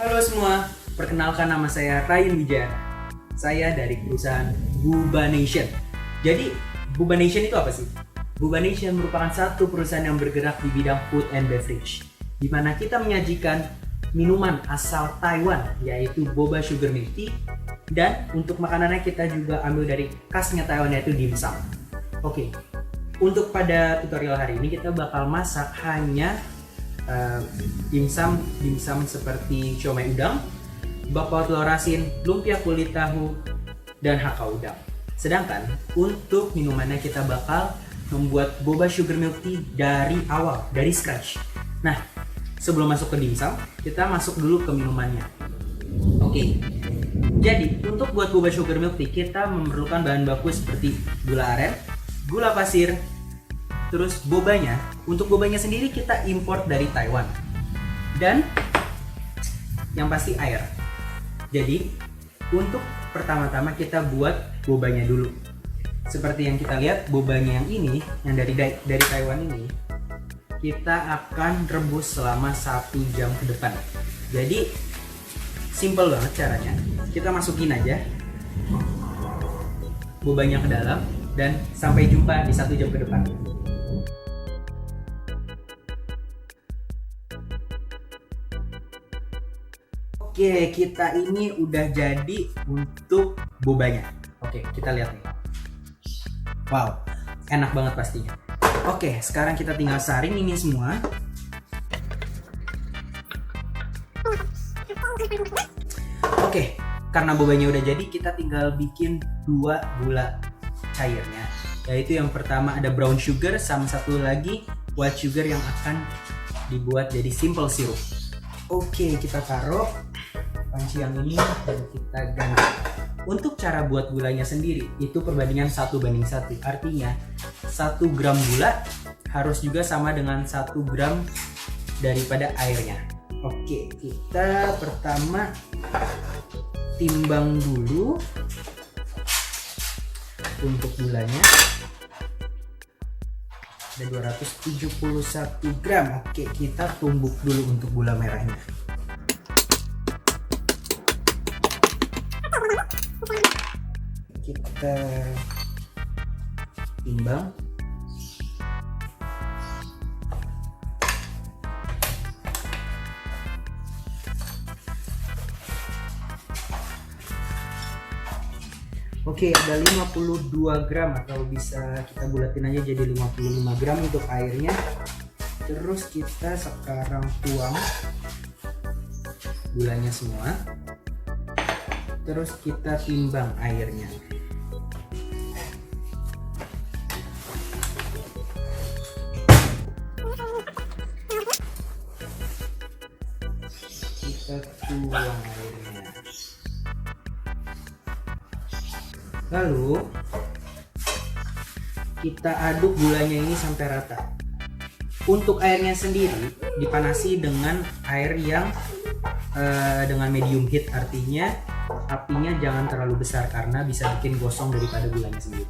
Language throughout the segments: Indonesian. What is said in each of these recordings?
Halo semua, perkenalkan nama saya Ryan Wijaya. Saya dari perusahaan Buba Nation. Jadi, Buba Nation itu apa sih? Buba Nation merupakan satu perusahaan yang bergerak di bidang food and beverage, di mana kita menyajikan minuman asal Taiwan, yaitu boba sugar milk tea, dan untuk makanannya kita juga ambil dari khasnya Taiwan, yaitu dimsum. Oke, untuk pada tutorial hari ini kita bakal masak hanya dimsum seperti siomay udang, bakpao telur asin, lumpia kulit tahu, dan hakau udang. Sedangkan untuk minumannya kita bakal membuat boba sugar milk tea dari awal, dari scratch. Nah, sebelum masuk ke dimsum, kita masuk dulu ke minumannya. Oke, jadi untuk buat boba sugar milk tea kita memerlukan bahan baku seperti gula aren, gula pasir, terus bobanya. Untuk bobanya sendiri kita import dari Taiwan. Dan yang pasti air. Jadi untuk pertama-tama kita buat bobanya dulu. Seperti yang kita lihat, bobanya yang ini, yang dari Taiwan ini, kita akan rebus selama 1 jam ke depan. Jadi simple banget caranya. Kita masukin aja bobanya ke dalam dan sampai jumpa di 1 jam ke depan. Oke, kita ini udah jadi untuk bobanya. Oke, kita lihat nih. Wow, enak banget pastinya. Oke, sekarang kita tinggal saring ini semua. Oke, karena bobanya udah jadi, kita tinggal bikin 2 gula cairnya. Yaitu yang pertama ada brown sugar, sama satu lagi white sugar yang akan dibuat jadi simple syrup. Oke, kita taruh panci yang ini dan kita ganti. Untuk cara buat gulanya sendiri itu perbandingan 1:1. Artinya 1 gram gula harus juga sama dengan 1 gram daripada airnya. Oke, kita pertama timbang dulu untuk gulanya. Ada 271 gram. Oke, kita tumbuk dulu untuk gula merahnya. Kita timbang. Oke, ada 52 gram atau bisa kita bulatin aja jadi 55 gram untuk airnya. Terus kita sekarang tuang gulanya semua. Terus kita timbang airnya. Kita tuang airnya. Lalu kita aduk gulanya ini sampai rata. Untuk airnya sendiri dipanasi dengan air yang dengan medium heat, artinya apinya jangan terlalu besar karena bisa bikin gosong daripada gulanya sendiri.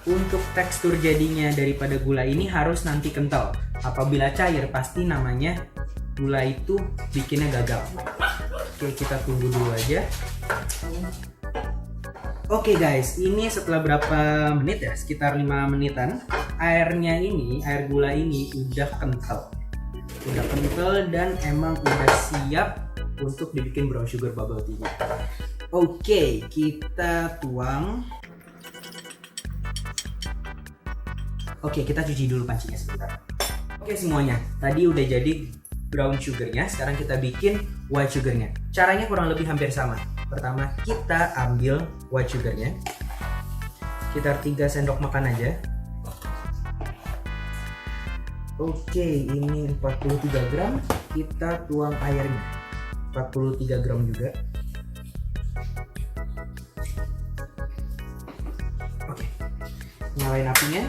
Untuk tekstur jadinya daripada gula ini harus nanti kental. Apabila cair pasti namanya gula itu bikinnya gagal. Oke, kita tunggu dulu aja. Oke guys, ini setelah berapa menit ya? Sekitar 5 menitan. Airnya ini, air gula ini udah kental. Udah kental dan emang udah siap untuk dibikin brown sugar bubble tea. Oke, kita tuang. Oke, kita cuci dulu pancinya sebentar. Oke semuanya, tadi udah jadi brown sugarnya. Sekarang kita bikin white sugarnya. Caranya kurang lebih hampir sama. Pertama kita ambil white sugarnya, sekitar 3 sendok makan aja. Oke, ini 43 gram. Kita tuang airnya 43 gram juga. Oke, nyalain apinya,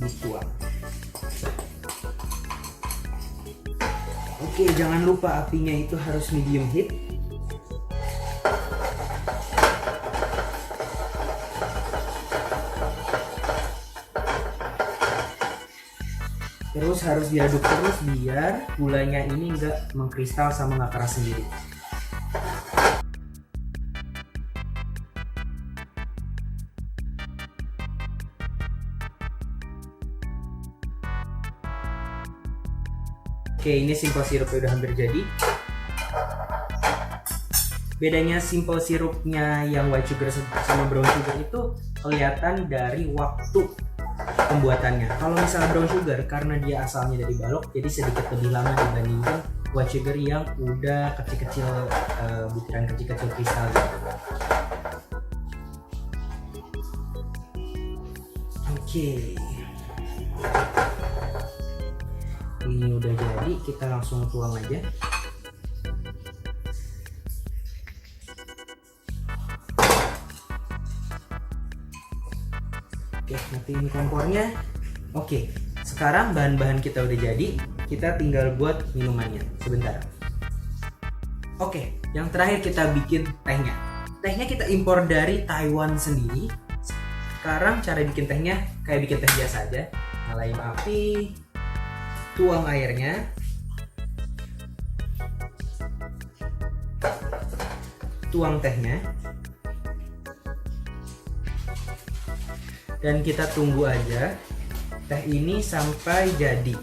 dituang. Oke, jangan lupa apinya itu harus medium heat. Terus harus diaduk terus biar gulanya ini nggak mengkristal sama nggak keras sendiri. Oke, ini simple sirupnya udah hampir jadi. Bedanya simple sirupnya yang white sugar sama brown sugar itu kelihatan dari waktu pembuatannya. Kalau misalnya brown sugar karena dia asalnya dari balok, jadi sedikit lebih lama dibandingkan white sugar yang udah kecil-kecil, butiran kecil-kecil kristal gitu. Oke. Ini udah jadi, kita langsung tuang aja. Oke, mati ini kompornya. Oke, sekarang bahan-bahan kita udah jadi, kita tinggal buat minumannya. Sebentar. Oke, yang terakhir kita bikin tehnya. Tehnya kita impor dari Taiwan sendiri. Sekarang cara bikin tehnya kayak bikin teh biasa aja. Nyalain api, tuang airnya, tuang tehnya, dan kita tunggu aja teh ini sampai jadi.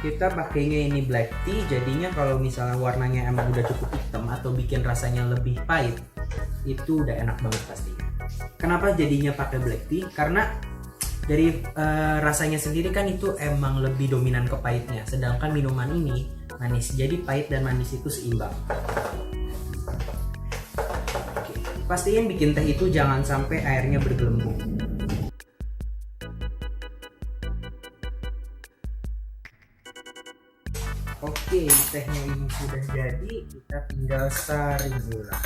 Kita pakainya ini black tea, jadinya kalau misalnya warnanya emang udah cukup hitam atau bikin rasanya lebih pahit, itu udah enak banget pastinya. Kenapa jadinya pakai black tea? Karena dari rasanya sendiri kan itu emang lebih dominan ke pahitnya, sedangkan minuman ini manis, jadi pahit dan manis itu seimbang. Oke. Pastiin bikin teh itu jangan sampai airnya bergelembung. Oke, tehnya ini sudah jadi, kita tinggal saring gula.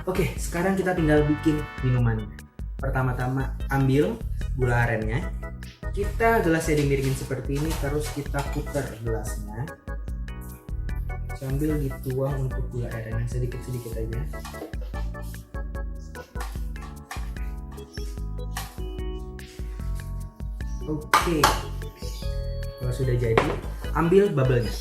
Oke, sekarang kita tinggal bikin minumannya. Pertama-tama ambil gula arennya. Kita gelasnya dimiringin seperti ini, terus kita putar gelasnya sambil dituang untuk gula arennya sedikit-sedikit aja. Oke, kalau sudah jadi, ambil bubble-nya.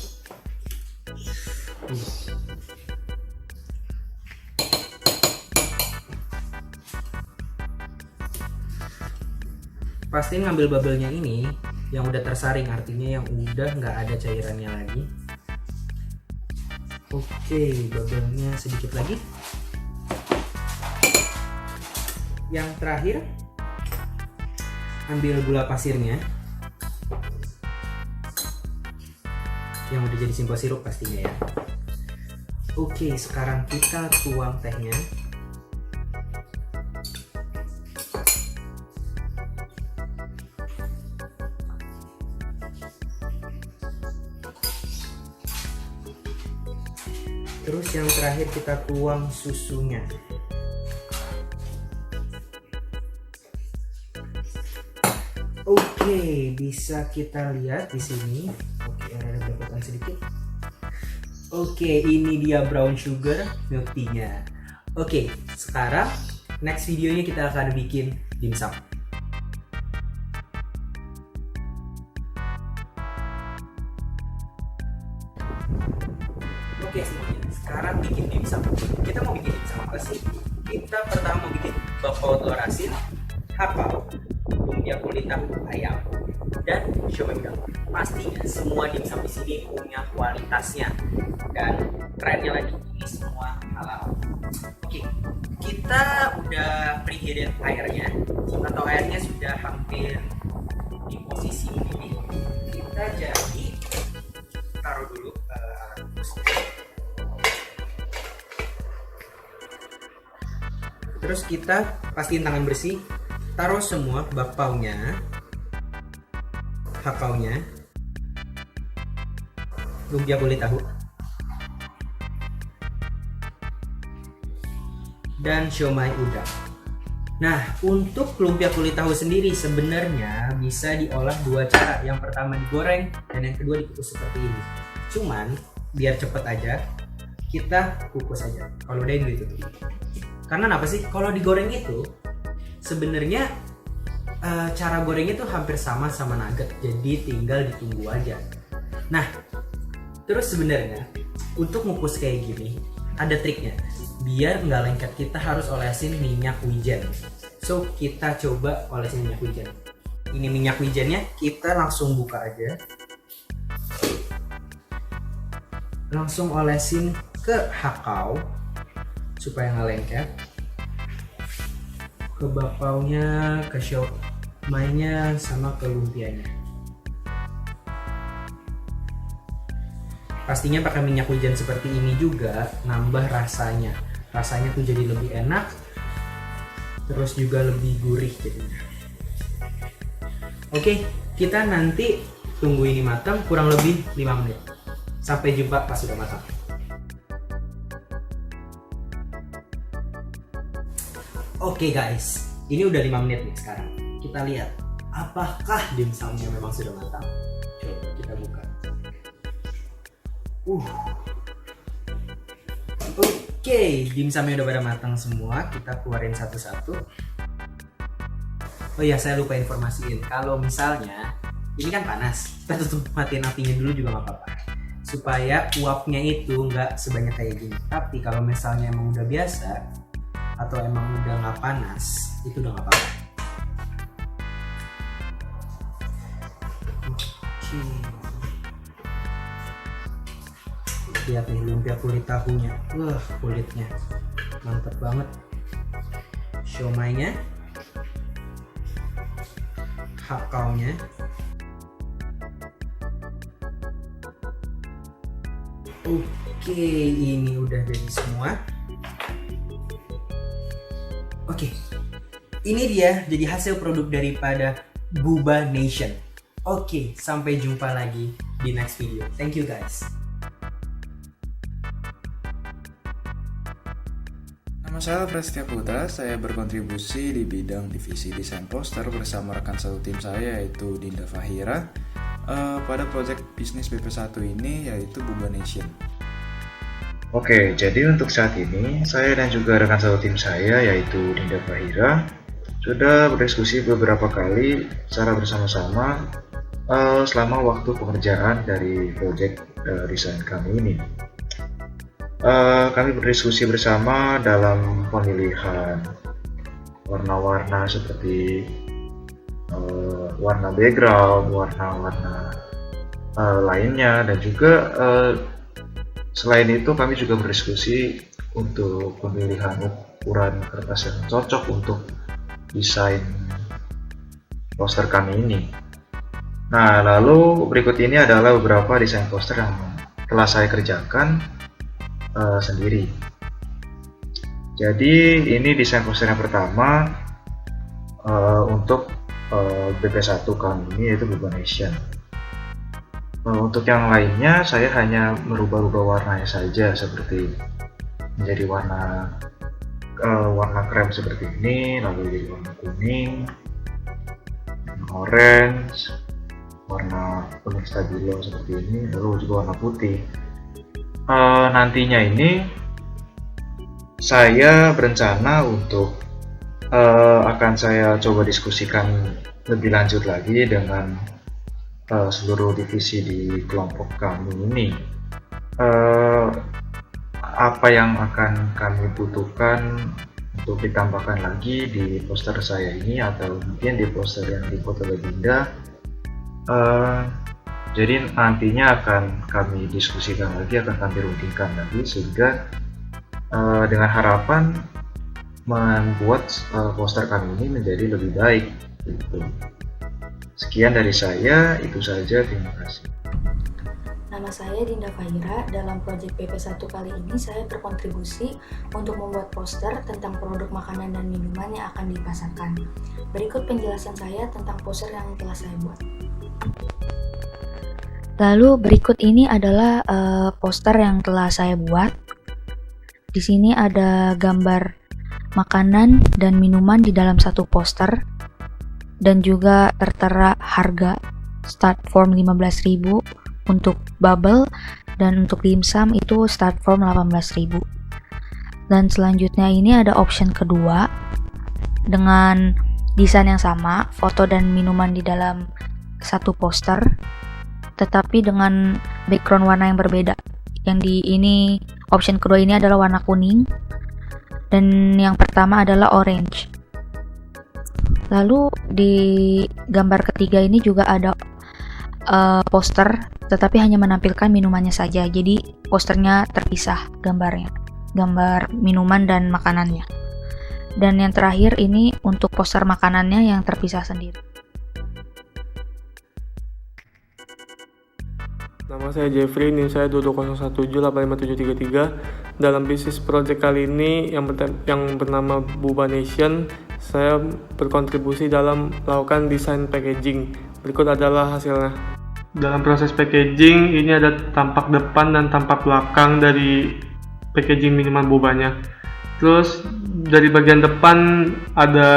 Pastiin ngambil bubble-nya ini yang udah tersaring, artinya yang udah nggak ada cairannya lagi. Oke, bubble-nya sedikit lagi. Yang terakhir, ambil gula pasirnya yang udah jadi simple sirup pastinya ya. Oke, sekarang kita tuang tehnya. Terus yang terakhir kita tuang susunya. Oke, bisa kita lihat di sini. Oke, ada belepotan sedikit. Oke, ini dia brown sugar milk tea-nya. Oke, sekarang next videonya kita akan bikin dimsum. Oke semuanya, sekarang bikin dimsum. Kita mau bikin dimsum apa sih? Kita pertama mau bikin bakpao telur asin, hapau, lumpia kulit tahu ayam. dan siomay udang. Pastinya semua dimsum di sini punya kualitasnya dan kerennya lagi ini semua halal. Oke, kita udah preheated airnya atau airnya sudah hampir di posisi ini. Kita jadi taruh dulu alat rebusnya. Terus kita pastiin tangan bersih, taruh semua bakpaunya, hakaunya, lumpia kulit tahu, dan siomay udang. Nah, untuk lumpia kulit tahu sendiri sebenarnya bisa diolah dua cara. Yang pertama digoreng dan yang kedua dikukus seperti ini. Cuman biar cepet aja, kita kukus aja. Kalau udah ini ditutup. Karena apa sih? Kalau digoreng itu sebenarnya cara gorengnya tuh hampir sama nugget. Jadi tinggal ditunggu aja. Nah, terus sebenarnya untuk ngukus kayak gini ada triknya. Biar nggak lengket kita harus olesin minyak wijen. So kita coba olesin minyak wijen. Ini minyak wijennya kita langsung buka aja. Langsung olesin ke hakau supaya nggak lengket, ke bakpaunya, ke siomaynya, sama ke lumpianya. Pastinya pakai minyak wijen seperti ini juga nambah rasanya. Rasanya tuh jadi lebih enak, terus juga lebih gurih jadinya. Oke, kita nanti tunggu ini matang kurang lebih 5 menit. Sampai jumpa pas sudah matang. Oke guys, ini udah 5 menit nih sekarang. Kita lihat apakah dimsumnya memang sudah matang. Coba kita buka. Oke, dimsumnya udah pada matang semua. Kita keluarin satu-satu. Oh iya, saya lupa informasiin. Kalau misalnya ini kan panas, kita tutup matiin apinya dulu juga nggak apa-apa. Supaya uapnya itu nggak sebanyak kayak gini. Tapi kalau misalnya emang udah biasa atau emang udah nggak panas, itu udah nggak apa-apa. Oke. Lihat nih lumpia kulit tahunya, kulitnya mantep banget. Siomaynya, hakaunya, oke, ini udah jadi semua. Oke, ini dia jadi hasil produk daripada Buba Nation. Oke, sampai jumpa lagi di next video. Thank you guys. Nama saya Prestia Putra, saya berkontribusi di bidang divisi desain poster bersama rekan satu tim saya yaitu Dinda Fahira pada proyek bisnis BP1 ini yaitu Buba Nation. Oke, jadi untuk saat ini saya dan juga rekan satu tim saya yaitu Dinda Fahira sudah berdiskusi beberapa kali secara bersama-sama selama waktu pengerjaan dari proyek desain kami ini. Kami berdiskusi bersama dalam pemilihan warna-warna seperti warna background, warna-warna lainnya, dan juga selain itu kami juga berdiskusi untuk pemilihan ukuran kertas yang cocok untuk desain poster kami ini. Nah, lalu berikut ini adalah beberapa desain poster yang telah saya kerjakan sendiri. Jadi ini desain poster yang pertama untuk BP1 kami ini yaitu Buba Nation. Untuk yang lainnya saya hanya merubah-rubah warnanya saja, seperti menjadi warna krem seperti ini, lalu jadi warna kuning, warna orange, warna kuning stabilo seperti ini, lalu juga warna putih. Nantinya ini saya berencana untuk akan saya coba diskusikan lebih lanjut lagi dengan seluruh divisi di kelompok kami ini. Apa yang akan kami butuhkan untuk ditambahkan lagi di poster saya ini, atau mungkin di poster yang dibuat oleh Dinda, Eh, jadi nantinya akan kami diskusikan lagi, akan kami rundingkan lagi sehingga dengan harapan membuat poster kami ini menjadi lebih baik gitu. Sekian dari saya, itu saja, terima kasih. Nama saya Dinda Fahira. Dalam proyek PP1 kali ini saya berkontribusi untuk membuat poster tentang produk makanan dan minuman yang akan dipasarkan. Berikut penjelasan saya tentang poster yang telah saya buat. Lalu berikut ini adalah poster yang telah saya buat. Di sini ada gambar makanan dan minuman di dalam satu poster dan juga tertera harga start form 15.000 untuk bubble dan untuk dimsum itu start form 18.000. Dan selanjutnya ini ada option kedua dengan desain yang sama, foto dan minuman di dalam satu poster tetapi dengan background warna yang berbeda. Yang di ini option kedua ini adalah warna kuning dan yang pertama adalah orange. Lalu di gambar ketiga ini juga ada poster tetapi hanya menampilkan minumannya saja, jadi posternya terpisah gambarnya, gambar minuman dan makanannya. Dan yang terakhir ini untuk poster makanannya yang terpisah sendiri. Nama saya Jeffrey, NIM saya 2201785733. Dalam bisnis project kali ini yang bernama Bubanation, saya berkontribusi dalam melakukan desain packaging. Berikut adalah hasilnya. Dalam proses packaging, ini ada tampak depan dan tampak belakang dari packaging minuman bobanya. Terus dari bagian depan ada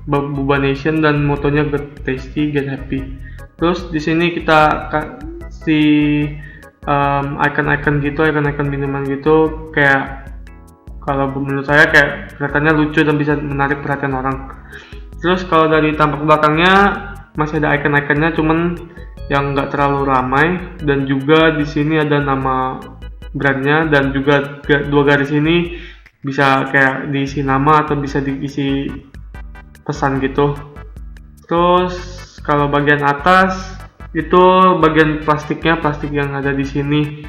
Bubanation dan motonya Get Tasty, Get Happy. Terus di sini kita kasih icon-icon gitu, icon-icon minuman gitu, kayak kalau menurut saya kayak kelihatannya lucu dan bisa menarik perhatian orang. Terus kalau dari tampak belakangnya masih ada icon-iconnya, cuman yang nggak terlalu ramai, dan juga di sini ada nama brandnya dan juga dua garis ini bisa kayak diisi nama atau bisa diisi pesan gitu. Terus kalau bagian atas itu bagian plastik yang ada di sini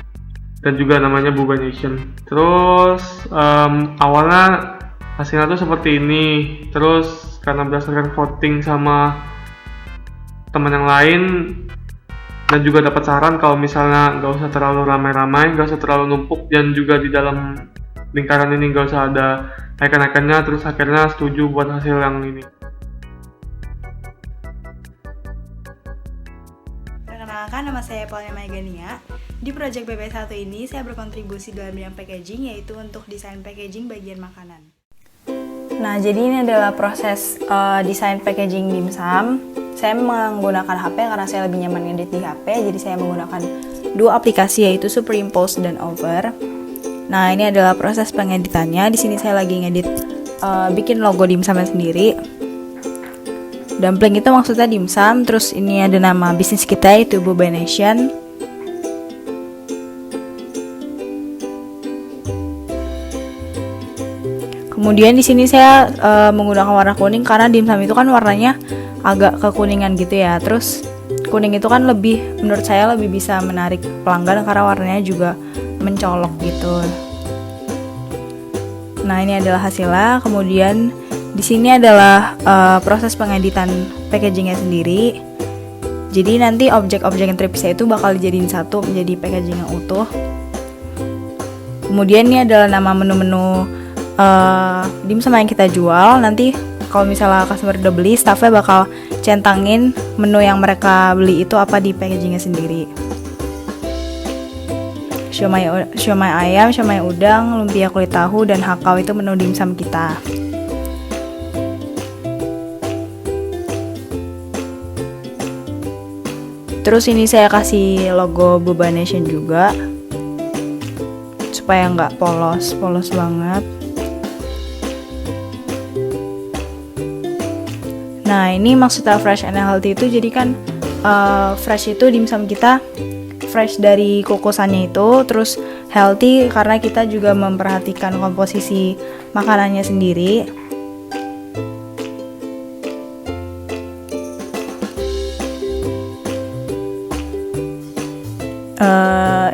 dan juga namanya Bubanation. Terus awalnya hasilnya tuh seperti ini. Terus karena berdasarkan voting sama teman yang lain dan juga dapat saran kalau misalnya nggak usah terlalu ramai-ramai, nggak usah terlalu numpuk, dan juga di dalam lingkaran ini nggak usah ada icon-iconnya. Terus akhirnya setuju buat hasil yang ini. Perkenalkan, nama saya Paulina Megania. Di proyek PP1 ini saya berkontribusi dalam bidang packaging, yaitu untuk desain packaging bagian makanan. Nah, jadi ini adalah proses desain packaging dimsum. Saya menggunakan HP karena saya lebih nyaman ngedit di HP, jadi saya menggunakan dua aplikasi, yaitu Superimpose dan Over. Nah, ini adalah proses pengeditannya. Di sini saya lagi ngedit bikin logo dimsumnya sendiri. Dumpling itu maksudnya dimsum. Terus ini ada nama bisnis kita, yaitu Bubanation. Kemudian di sini saya menggunakan warna kuning karena dimsum itu kan warnanya agak kekuningan gitu ya. Terus kuning itu kan menurut saya lebih bisa menarik pelanggan karena warnanya juga mencolok gitu. Nah, ini adalah hasilnya. Kemudian di sini adalah proses pengeditan packagingnya sendiri. Jadi nanti objek-objek yang terpisah itu bakal dijadiin satu menjadi packaging yang utuh. Kemudian ini adalah nama menu-menu dimsum yang kita jual. Nanti kalau misalnya customer udah beli, staffnya bakal centangin menu yang mereka beli itu apa di packagingnya sendiri. Siomay ayam, siomay udang, lumpia kulit tahu, dan hakau itu menu dimsum kita. Terus ini saya kasih logo Bubanation juga supaya nggak polos banget. Nah, ini maksudnya fresh and healthy itu jadi kan fresh itu dimsum kita fresh dari kukusannya itu, terus healthy karena kita juga memperhatikan komposisi makanannya sendiri.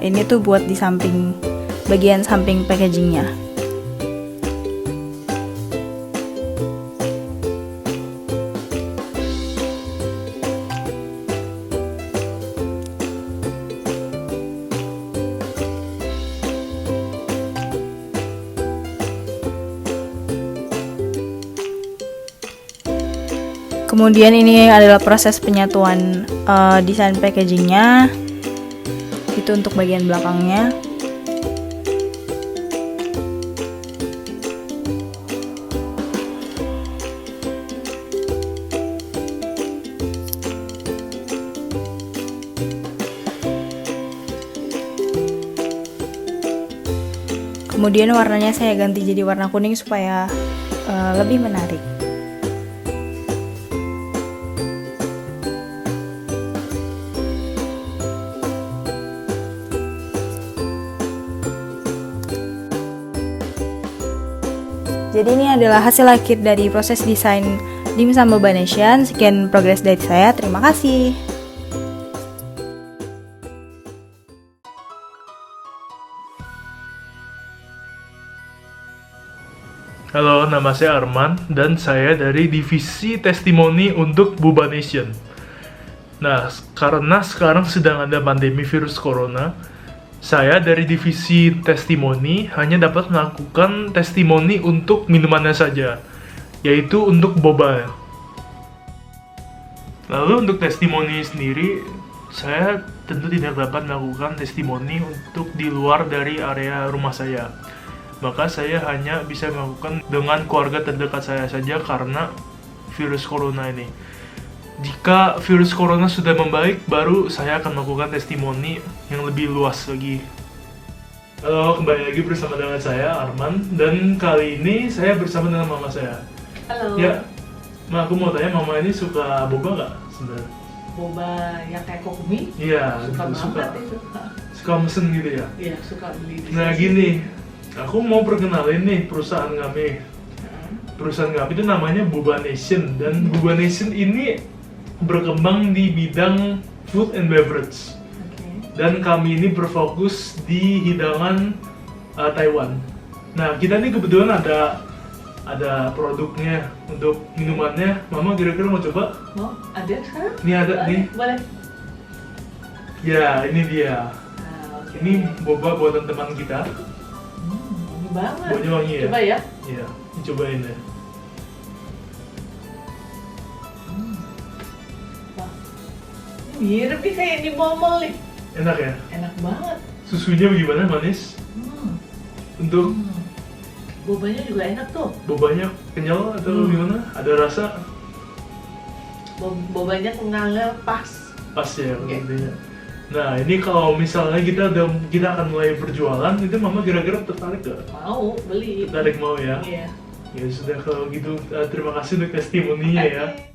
ini tuh buat di samping, bagian samping packagingnya. Kemudian ini adalah proses penyatuan desain packagingnya. Itu untuk bagian belakangnya. Kemudian warnanya saya ganti jadi warna kuning supaya lebih menarik. Jadi ini adalah hasil akhir dari proses desain dimsum Boba Nation. Sekian progres dari saya. Terima kasih. Halo, nama saya Arman dan saya dari divisi testimoni untuk Boba Nation. Nah, karena sekarang sedang ada pandemi virus corona, saya dari divisi testimoni hanya dapat melakukan testimoni untuk minumannya saja, yaitu untuk boba. Lalu untuk testimoni sendiri, saya tentu tidak dapat melakukan testimoni untuk di luar dari area rumah saya. Maka saya hanya bisa melakukan dengan keluarga terdekat saya saja karena virus corona ini. Jika virus corona sudah membaik, baru saya akan melakukan testimoni yang lebih luas lagi. Halo, kembali lagi bersama dengan saya, Arman. Dan kali ini saya bersama dengan mama saya. Halo. Ya, Ma, aku mau tanya, mama ini suka boba nggak sebenarnya? Boba yang kayak kokumi? Iya, Suka suka. banget itu. Suka mesen gitu ya? Iya, suka beli di Nah sini. gini, aku mau perkenalin nih perusahaan kami. Perusahaan kami itu namanya Boba Nation. Dan Boba Nation ini berkembang di bidang food and beverage. Oke. Dan kami ini berfokus di hidangan Taiwan. Nah, kita ini kebetulan ada produknya untuk minumannya. Mama kira-kira mau coba? Mau? Ada sekarang? Ini ada nih. Boleh. Ya, ini dia. Nah, oke. Ini boba buatan teman kita. Wangi banget. Baunya wangi ya? Coba ya. Iya, dicobain ya. Mirip nih kayak di mall nih. Enak ya? Enak banget. Susunya bagaimana, manis? Untuk Bobanya juga enak tuh. bobanya kenyal atau gimana? Ada rasa Bobanya kenalnya pas. pas ya Oke. intinya. Nah, ini kalau misalnya kita akan mulai berjualan, itu mama kira-kira tertarik gak? Mau beli. Tertarik mau ya? Iya. Ya sudah kalau gitu, terima kasih untuk testimoninya ya. Oke.